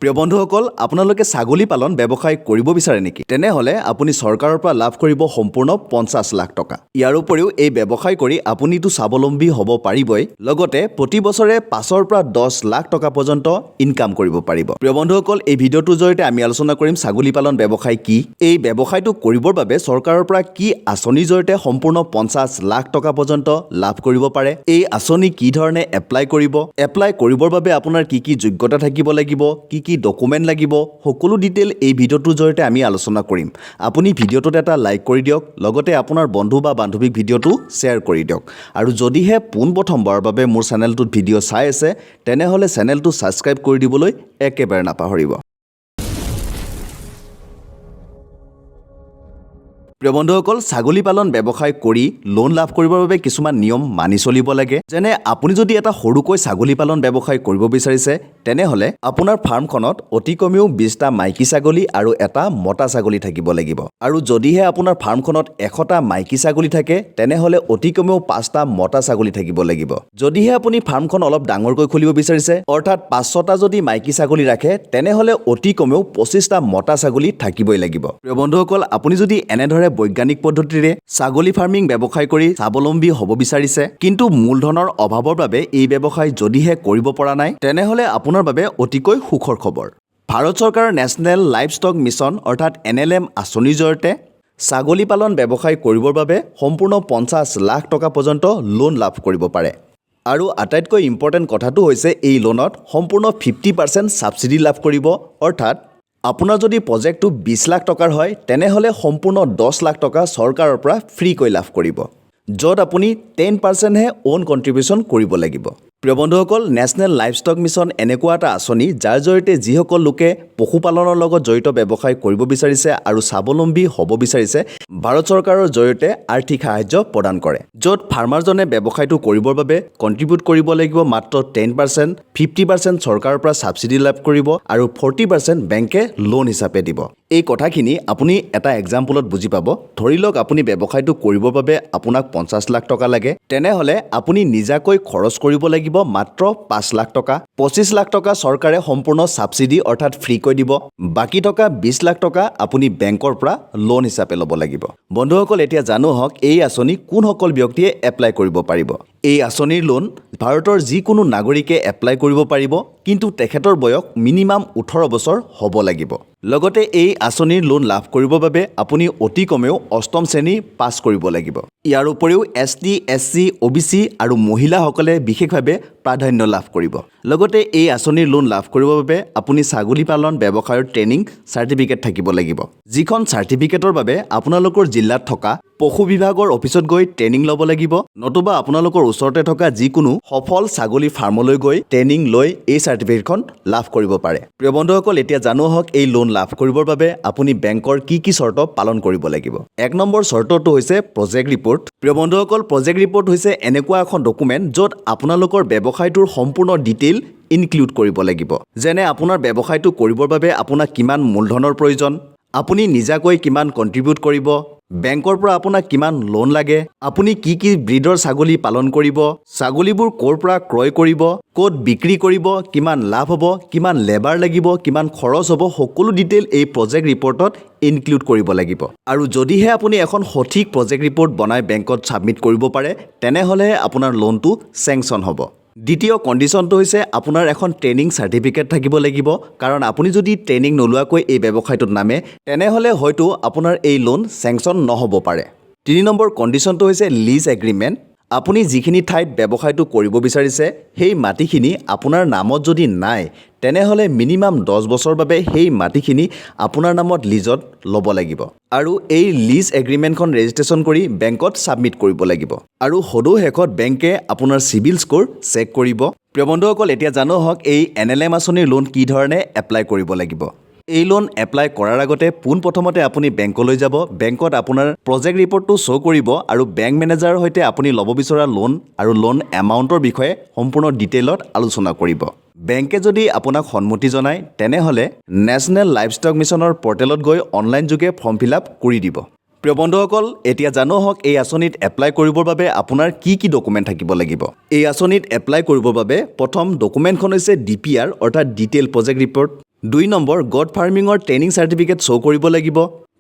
প্ৰিয় বন্ধুসকল আপোনালোকে ছাগলী পালন ব্যৱসায় কৰিব বিচাৰে নেকি তেনেহলে আপুনি চৰকাৰৰ পৰা লাভ কৰিব সম্পূৰ্ণ 50 লাখ টকা ইয়াৰ উপৰিও এই ব্যৱসায় কৰি আপুনিটো স্বাৱলম্বী হ'ব পাৰিবই লগতে প্ৰতি বছৰে 5 পৰা 10 লাখ টকা পৰ্যন্ত ইনকাম কৰিব পাৰিব প্ৰিয় বন্ধুসকল এই ভিডিঅ'টোৰ জৰিয়তে আমি আলোচনা কৰিম ছাগলী পালন ব্যৱসায় কি এই ব্যৱসায়টো কৰিবৰ বাবে চৰকাৰৰ পৰা কি আঁচনিৰ জৰিয়তে সম্পূৰ্ণ 50 লাখ টকা পৰ্যন্ত লাভ কৰিব পাৰে এই আঁচনি কি ধৰণে এপ্লাই কৰিবৰ বাবে আপোনাৰ কি যোগ্যতা থাকিব লাগিব কি ডকুমেন্ট লাগিব সকলো ডিটেইল এই ভিডিওটোৰ জৰিয়তে আমি আলোচনা কৰিম আপুনি ভিডিওটোত এটা লাইক কৰি দিয়ক লগতে আপোনাৰ বন্ধু বা বান্ধৱীক ভিডিওটো শেয়াৰ কৰি দিয়ক আৰু যদিহে পোনপ্ৰথমবাৰৰ বাবে মোৰ চেনেলটোত ভিডিও চাই আছে তেনেহলে চেনেলটো সাবস্ক্ৰাইব কৰি দিবলৈ একেবাৰে নাপাহৰিব প্ৰিয় বন্ধুসকল ছাগলী পালন ব্যৱসায় কৰি লোন লাভ কৰিবৰ বাবে কিছুমান নিয়ম মানি চলিব লাগে যেনে আপুনি যদি এটা সৰুকৈ ছাগলী পালন ব্যৱসায় কৰিব বিচাৰিছে তেনেহলে আপোনাৰ ফাৰ্মখনত অতি কমেও 20টা মাইকী ছাগলী আৰু এটা মতা ছাগলী থাকিব লাগিব আৰু যদিহে আপোনাৰ ফাৰ্মখনত 100টা মাইকী ছাগলী থাকে তেনেহলে অতি কমেও 5টা মতা ছাগলী থাকিব লাগিব যদিহে আপুনি ফাৰ্মখন অলপ ডাঙৰকৈ খুলিব বিচাৰিছে অৰ্থাৎ 500টা যদি মাইকী ছাগলী ৰাখে তেনেহলে অতি কমেও 25টা মতা ছাগলী থাকিবই লাগিব প্ৰিয় বন্ধুসকল আপুনি যদি এনেদৰে বৈজ্ঞানিক পদ্ধতিৰে ছাগলী ফাৰ্মিং ব্যৱসায় কৰি স্বাৱলম্বী হ'ব বিচাৰিছে কিন্তু মূলধনৰ অভাৱৰ বাবে এই ব্যৱসায় যদিহে কৰিব পৰা নাই তেনেহলে আপোনাৰ বাবে অতিকৈ সুখৰ খবৰ ভাৰত চৰকাৰৰ নেশ্যনেল লাইভষ্টক মিছন অৰ্থাৎ NLM আঁচনিৰ জৰিয়তে ছাগলী পালন ব্যৱসায় কৰিবৰ বাবে সম্পূৰ্ণ 50 লাখ টকা পৰ্যন্ত লোন লাভ কৰিব পাৰে আৰু আটাইতকৈ ইম্পৰ্টেন্ট কথাটো হৈছে এই লোনত সম্পূৰ্ণ 50% সাবসিডি লাভ কৰিব অৰ্থাৎ আপোনাৰ যদি প্ৰজেক্টটো 20 লাখ টকাৰ হয় তেনেহলে সম্পূৰ্ণ 10 লাখ টকা চৰকাৰৰ পৰা ফ্ৰী কৈ লাভ কৰিব যত আপুনি 10% হে ওন কন্ট্ৰিবিউশন কৰিব লাগিব প্ৰিয় বন্ধুসকল নেশ্যনেল লাইভষ্টক মিছন এনেকুৱা এটা আঁচনি যাৰ জৰিয়তে যিসকল লোকে পশুপালনৰ লগত জড়িত ব্যৱসায় কৰিব বিচাৰিছে আৰু স্বাৱলম্বী হ'ব বিচাৰিছে ভাৰত চৰকাৰৰ জৰিয়তে আৰ্থিক সাহায্য প্ৰদান কৰে যত ফাৰ্মাৰজনে ব্যৱসায়টো কৰিবৰ বাবে কন্ট্ৰিবিউট কৰিব লাগিব মাত্ৰ 10% 50% চৰকাৰৰ পৰা সাবসিডি লাভ কৰিব আৰু 40% বেংকে লোন হিচাপে দিব এই কথাখিনি আপুনি এটা এক্সাম্পলত বুজি পাব ধৰি লওক আপুনি ব্যৱসায়টো কৰিবৰ বাবে আপোনাক 50 লাখ টকা লাগে তেনেহলে আপুনি নিজাকৈ খৰচ কৰিব লাগিব মাত্ৰ 5 লাখ টকা 25 লাখ টকা চৰকাৰে সম্পূৰ্ণ সাবসিডি অৰ্থাৎ ফ্ৰী কৈ দিব বাকি টকা 20 লাখ টকা আপুনি বেংকৰ পৰা লোন হিচাপে ল'ব লাগিব বন্ধুসকল এতিয়া জানো হক এই আঁচনি কোন সকল ব্যক্তিয়ে এপ্লাই কৰিব পাৰিব এই আঁচনিৰ লোন ভাৰতৰ যিকোনো নাগৰিকে এপ্লাই কৰিব পাৰিব কিন্তু তেখেতৰ বয়স মিনিমাম 18 বছৰ হ'ব লাগিব লগতে এই আঁচনিৰ লোন লাভ কৰিবৰ বাবে আপুনি অতি কমেও 8ম শ্ৰেণী পাছ কৰিব লাগিব ইয়াৰ উপৰিও ST SC OBC আৰু মহিলাসকলে বিশেষভাৱে প্ৰাধান্য লাভ কৰিব লগতে এই আঁচনিৰ লোন লাভ কৰিবৰ বাবে আপুনি ছাগলী পালন ব্যৱসায়ৰ ট্ৰেইনিং সাৰ্টিফিকেট থাকিব লাগিব যিখন সাৰ্টিফিকেটৰ বাবে আপোনালোকৰ জিলাত থকা পশু বিভাগৰ অফিচত গৈ ট্ৰেইনিং ল'ব লাগিব নতুবা আপোনালোকৰ ওচৰতে থকা যিকোনো সফল ছাগলী ফাৰ্মলৈ গৈ ট্ৰেইনিং লৈ এই সাৰ্টিফিকেটখন লাভ কৰিব পাৰে প্ৰিয় বন্ধুসকল এতিয়া জানো হক এই লোন লাভ কৰিবৰ বাবে আপুনি বেংকৰ কি চৰ্ত পালন কৰিব লাগিব এক নম্বৰ চৰ্তটো হৈছে প্ৰজেক্ট ৰিপৰ্ট প্ৰিয় বন্ধুসকল প্ৰজেক্ট ৰিপৰ্ট হৈছে এনেকুৱা এখন ডকুমেন্ট য'ত আপোনালোকৰ ব্যৱসায়টোৰ সম্পূৰ্ণ ডিটেইল ইনক্লুড কৰিব লাগিব যেনে আপোনাৰ ব্যৱসায়টো কৰিবৰ বাবে আপোনাক কিমান মূলধনৰ প্ৰয়োজন আপুনি নিজাকৈ কিমান কন্ট্ৰিবিউট কৰিব বেংকৰ পৰা আপোনাক কিমান লোন লাগে আপুনি কি ব্ৰিডৰ ছাগলী পালন কৰিব ছাগলীবোৰ ক'ৰ পৰা ক্ৰয় কৰিব ক'ত বিক্ৰী কৰিব কিমান লাভ হ'ব কিমান লেবাৰ লাগিব কিমান খৰচ হ'ব সকলো ডিটেইল এই প্ৰজেক্ট ৰিপৰ্টত ইনক্লুড কৰিব লাগিব আৰু যদিহে আপুনি এখন সঠিক প্ৰজেক্ট ৰিপৰ্ট বনাই বেংকত সাবমিট কৰিব পাৰে তেনেহলে আপোনাৰ লোনটো স্যাংচন হ'ব দ্বিতীয় কন্ডিশনটো হৈছে আপোনাৰ এখন ট্ৰেইনিং সাৰ্টিফিকেট থাকিব লাগিব কাৰণ আপুনি যদি ট্ৰেইনিং নলুৱাকৈ এই ব্যৱসায়টোত নামে তেনেহলে হয়তো আপোনাৰ এই লোন স্যাংচন নহব পাৰে 3 নম্বৰ কন্ডিশনটো হৈছে লিজ এগ্ৰিমেন্ট আপুনি যিখিনি ঠাইত ব্যৱসায়টো কৰিব বিচাৰিছে সেই মাটিখিনি আপোনাৰ নামত যদি নাই তেনেহলে মিনিমাম 10 বছৰ বাবে সেই মাটিখিনি আপোনাৰ নামত লিজত ল'ব লাগিব আৰু এই লিজ এগ্ৰিমেন্টখন ৰেজিষ্ট্ৰেচন কৰি বেংকত সাবমিট কৰিব লাগিব আৰু সদৌ শেষত বেংকে আপোনাৰ সিবিল স্কোৰ চেক কৰিব প্ৰিয় বন্ধুসকল এতিয়া জানো হক এই NLM আঁচনিৰ লোন কি ধৰণে এপ্লাই কৰিব লাগিব এই লোন এপ্লাই কৰাৰ আগতে পোনপ্ৰথমতে আপুনি বেংকলৈ যাব বেংকত আপোনাৰ প্ৰজেক্ট ৰিপৰ্টটো শ্ব কৰিব আৰু বেংক মেনেজাৰৰ সৈতে আপুনি ল'ব বিচৰা লোন আৰু লোন এমাউণ্টৰ বিষয়ে সম্পূৰ্ণ ডিটেইলত আলোচনা কৰিব বেংকে যদি আপোনাক সন্মতি জনায় তেনেহলে নেশ্যনেল লাইভষ্টক মিছনৰ পৰ্টেলত গৈ অনলাইন যোগে ফৰ্ম ফিলআপ কৰি দিব প্ৰিয় বন্ধুসকল এতিয়া জানো হক এই আঁচনিত এপ্লাই কৰিবৰ বাবে আপোনাৰ কি ডকুমেন্ট থাকিব লাগিব এই আঁচনিত এপ্লাই কৰিবৰ বাবে প্ৰথম ডকুমেন্টখন হৈছে DPR অৰ্থাৎ detail project report 2 number goat ফাৰ্মিঙৰ ট্ৰেইনিং চাৰ্টিফিকেট শ্ব' কৰিব লাগিব।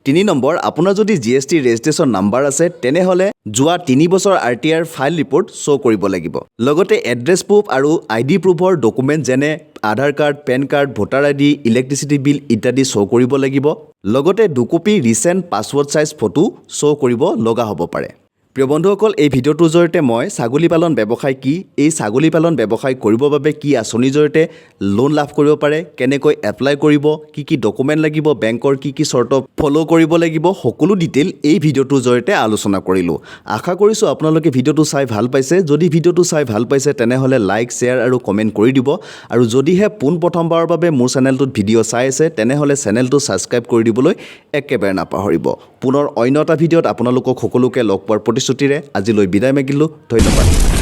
3 নম্বৰ আপোনাৰ যদি GST ৰেজিষ্ট্ৰেশ্যন নাম্বাৰ আছে তেনেহ'লে যোৱা 3 বছৰ RTR ফাইল ৰিপৰ্ট শ্ব' কৰিব লাগিব। লগতে এড্ৰেছ প্ৰুফ আৰু ID প্ৰুফৰ ডকুমেণ্ট যেনে Aadhaar card, PAN card, voter ID, electricity bill ইত্যাদি শ্ব' কৰিব লাগিব। লগতে 2 copy recent passport size photo show' কৰিব লগা হ'ব পাৰে। প্ৰিয় বন্ধুসকল, এই ভিডিঅ'টোৰ জৰিয়তে মই ছাগলী পালন ব্যৱসায় কি, এই ছাগলী পালন ব্যৱসায় কৰিবৰ বাবে কি আঁচনিৰ জৰিয়তে লোন লাভ কৰিব পাৰে, কেনেকৈ এপ্লাই কৰিব, কি ডকুমেণ্ট লাগিব, বেংকৰ কি চৰ্ত ফ'ল' কৰিব লাগিব, সকলো ডিটেইল এই ভিডিঅ'টোৰ জৰিয়তে আলোচনা কৰিলোঁ। আশা কৰিছোঁ আপোনালোকে ভিডিঅ'টো চাই ভাল পাইছে। যদি ভিডিঅ'টো চাই ভাল পাইছে তেনেহ'লে লাইক, শ্বেয়াৰ আৰু কমেণ্ট কৰি দিব। আৰু যদিহে পোনপ্ৰথমবাৰৰ বাবে মোৰ চেনেলটোত ভিডিঅ' চাই আছে তেনেহ'লে চেনেলটো ছাবস্ক্ৰাইব কৰি দিবলৈ একেবাৰে নাপাহৰিব। পুনৰ অন্য এটা ভিডিঅ'ত আপোনালোকক সকলোকে লগ পোৱাৰ প্ৰতিশ্ৰুতিৰে আজিলৈ বিদায় মাগিলোঁ। ধন্যবাদ।